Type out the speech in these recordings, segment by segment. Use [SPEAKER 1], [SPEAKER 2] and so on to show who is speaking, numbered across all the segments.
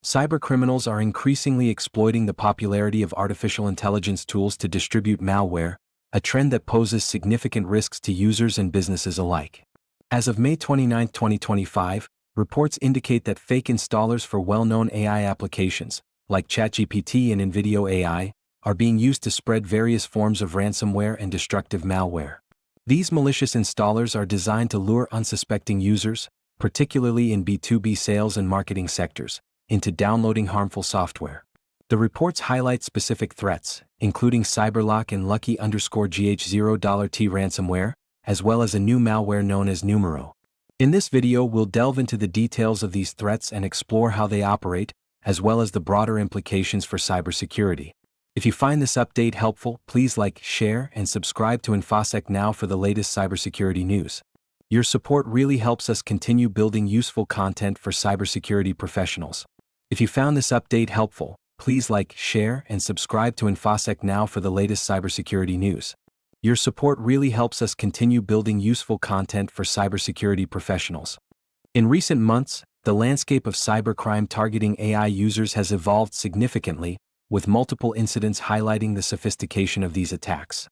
[SPEAKER 1] Cybercriminals are increasingly exploiting the popularity of artificial intelligence tools to distribute malware, a trend that poses significant risks to users and businesses alike. As of May 29, 2025, reports indicate that fake installers for well-known AI applications, like ChatGPT and InVideo AI, are being used to spread various forms of ransomware and destructive malware. These malicious installers are designed to lure unsuspecting users, particularly in B2B sales and marketing sectors, into downloading harmful software. The reports highlight specific threats, including CyberLock and Lucky_GH0T ransomware, as well as a new malware known as Numero. In this video, we'll delve into the details of these threats and explore how they operate, as well as the broader implications for cybersecurity. If you find this update helpful, please like, share, and subscribe to InfoSec Now for the latest cybersecurity news. Your support really helps us continue building useful content for cybersecurity professionals. If you found this update helpful, please like, share, and subscribe to InfoSec Now for the latest cybersecurity news. Your support really helps us continue building useful content for cybersecurity professionals. In recent months, the landscape of cybercrime targeting AI users has evolved significantly, with multiple incidents highlighting the sophistication of these attacks.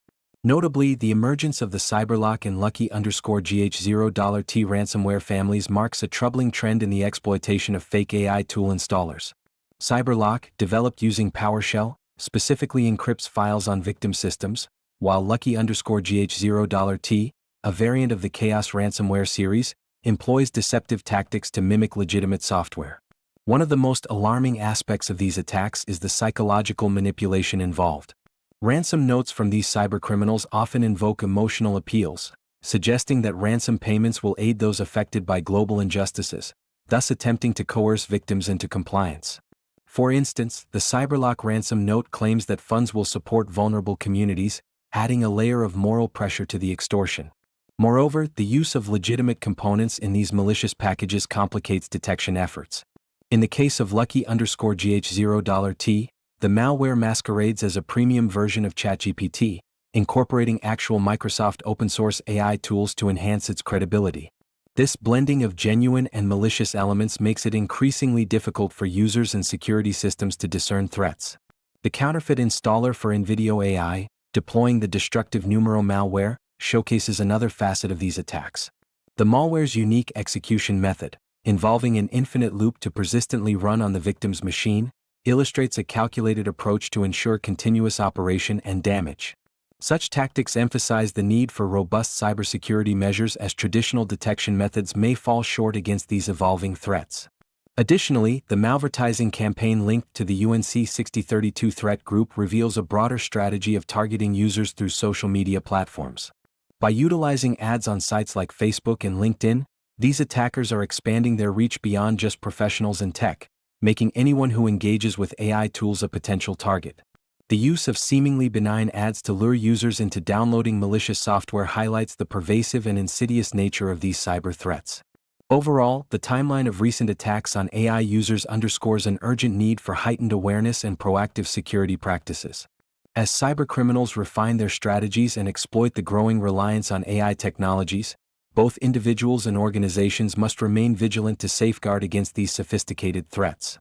[SPEAKER 1] Notably, the emergence of the CyberLock and Lucky_GH0T ransomware families marks a troubling trend in the exploitation of fake AI tool installers. CyberLock, developed using PowerShell, specifically encrypts files on victim systems, while Lucky_GH0T, a variant of the Chaos ransomware series, employs deceptive tactics to mimic legitimate software. One of the most alarming aspects of these attacks is the psychological manipulation involved. Ransom notes from these cybercriminals often invoke emotional appeals, suggesting that ransom payments will aid those affected by global injustices, thus attempting to coerce victims into compliance. For instance, the CyberLock ransom note claims that funds will support vulnerable communities, adding a layer of moral pressure to the extortion. Moreover, the use of legitimate components in these malicious packages complicates detection efforts. In the case of Lucky_GH0T, the malware masquerades as a premium version of ChatGPT, incorporating actual Microsoft open-source AI tools to enhance its credibility. This blending of genuine and malicious elements makes it increasingly difficult for users and security systems to discern threats. The counterfeit installer for InVideo AI, deploying the destructive Numero malware, showcases another facet of these attacks. The malware's unique execution method, involving an infinite loop to persistently run on the victim's machine, illustrates a calculated approach to ensure continuous operation and damage. Such tactics emphasize the need for robust cybersecurity measures, as traditional detection methods may fall short against these evolving threats. Additionally, the malvertising campaign linked to the UNC 6032 threat group reveals a broader strategy of targeting users through social media platforms. By utilizing ads on sites like Facebook and LinkedIn, these attackers are expanding their reach beyond just professionals in tech, making anyone who engages with AI tools a potential target. The use of seemingly benign ads to lure users into downloading malicious software highlights the pervasive and insidious nature of these cyber threats. Overall, the timeline of recent attacks on AI users underscores an urgent need for heightened awareness and proactive security practices. As cybercriminals refine their strategies and exploit the growing reliance on AI technologies, both individuals and organizations must remain vigilant to safeguard against these sophisticated threats.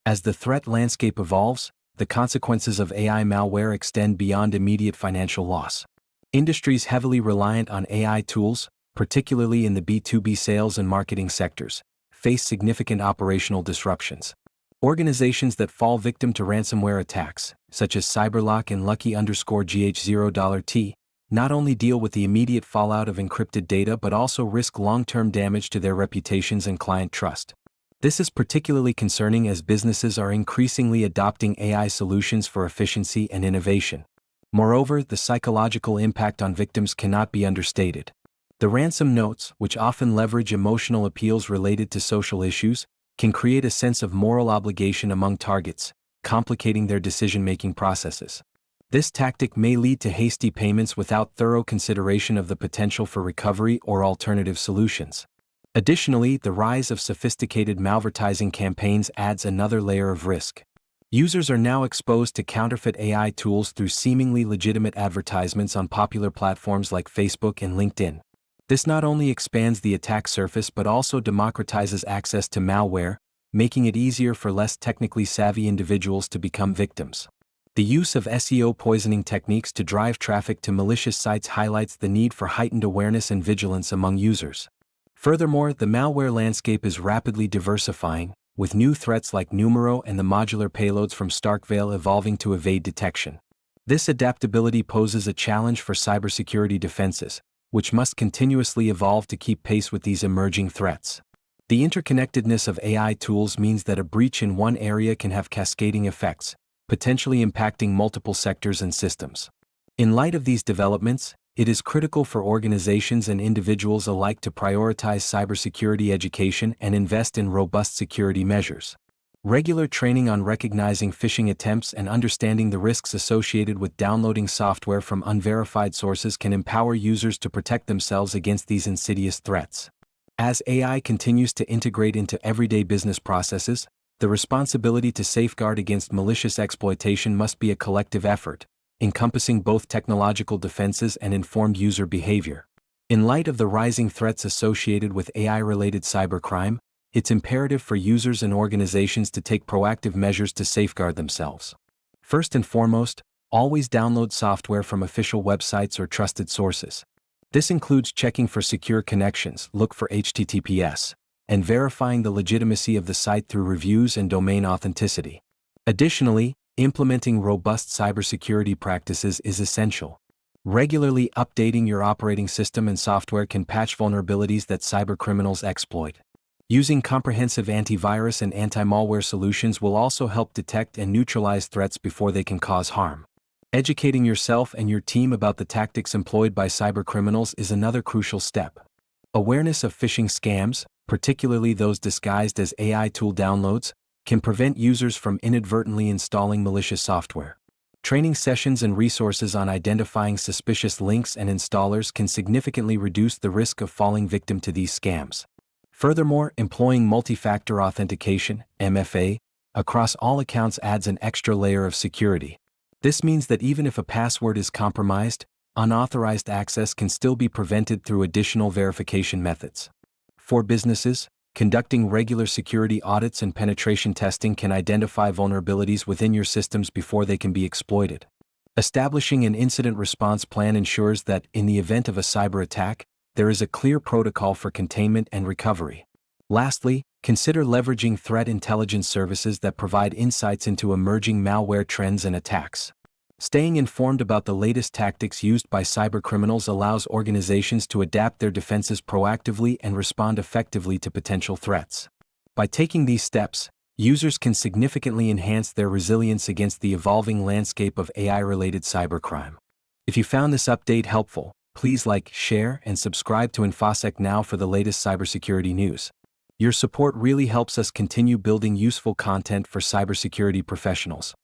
[SPEAKER 1] As the threat landscape evolves, the consequences of AI malware extend beyond immediate financial loss. Industries heavily reliant on AI tools, particularly in the B2B sales and marketing sectors, face significant operational disruptions. Organizations that fall victim to ransomware attacks, such as CyberLock and Lucky_GH0T, not only deal with the immediate fallout of encrypted data but also risk long-term damage to their reputations and client trust. This is particularly concerning as businesses are increasingly adopting AI solutions for efficiency and innovation. Moreover, the psychological impact on victims cannot be understated. The ransom notes, which often leverage emotional appeals related to social issues, can create a sense of moral obligation among targets, complicating their decision-making processes. This tactic may lead to hasty payments without thorough consideration of the potential for recovery or alternative solutions. Additionally, the rise of sophisticated malvertising campaigns adds another layer of risk. Users are now exposed to counterfeit AI tools through seemingly legitimate advertisements on popular platforms like Facebook and LinkedIn. This not only expands the attack surface but also democratizes access to malware, making it easier for less technically savvy individuals to become victims. The use of SEO poisoning techniques to drive traffic to malicious sites highlights the need for heightened awareness and vigilance among users. Furthermore, the malware landscape is rapidly diversifying, with new threats like Numero and the modular payloads from Starkvale evolving to evade detection. This adaptability poses a challenge for cybersecurity defenses, which must continuously evolve to keep pace with these emerging threats. The interconnectedness of AI tools means that a breach in one area can have cascading effects, potentially impacting multiple sectors and systems. In light of these developments, it is critical for organizations and individuals alike to prioritize cybersecurity education and invest in robust security measures. Regular training on recognizing phishing attempts and understanding the risks associated with downloading software from unverified sources can empower users to protect themselves against these insidious threats. As AI continues to integrate into everyday business processes, the responsibility to safeguard against malicious exploitation must be a collective effort, encompassing both technological defenses and informed user behavior. In light of the rising threats associated with AI-related cybercrime, it's imperative for users and organizations to take proactive measures to safeguard themselves. First and foremost, always download software from official websites or trusted sources. This includes checking for secure connections, look for HTTPS, and verifying the legitimacy of the site through reviews and domain authenticity. Additionally, implementing robust cybersecurity practices is essential. Regularly updating your operating system and software can patch vulnerabilities that cybercriminals exploit. Using comprehensive antivirus and anti-malware solutions will also help detect and neutralize threats before they can cause harm. Educating yourself and your team about the tactics employed by cybercriminals is another crucial step. Awareness of phishing scams, particularly those disguised as AI tool downloads, can prevent users from inadvertently installing malicious software. Training sessions and resources on identifying suspicious links and installers can significantly reduce the risk of falling victim to these scams. Furthermore, employing multi-factor authentication, MFA, across all accounts adds an extra layer of security. This means that even if a password is compromised, unauthorized access can still be prevented through additional verification methods. For businesses, conducting regular security audits and penetration testing can identify vulnerabilities within your systems before they can be exploited. Establishing an incident response plan ensures that, in the event of a cyber attack, there is a clear protocol for containment and recovery. Lastly, consider leveraging threat intelligence services that provide insights into emerging malware trends and attacks. Staying informed about the latest tactics used by cybercriminals allows organizations to adapt their defenses proactively and respond effectively to potential threats. By taking these steps, users can significantly enhance their resilience against the evolving landscape of AI-related cybercrime. If you found this update helpful, please like, share, and subscribe to InfoSec Now for the latest cybersecurity news. Your support really helps us continue building useful content for cybersecurity professionals.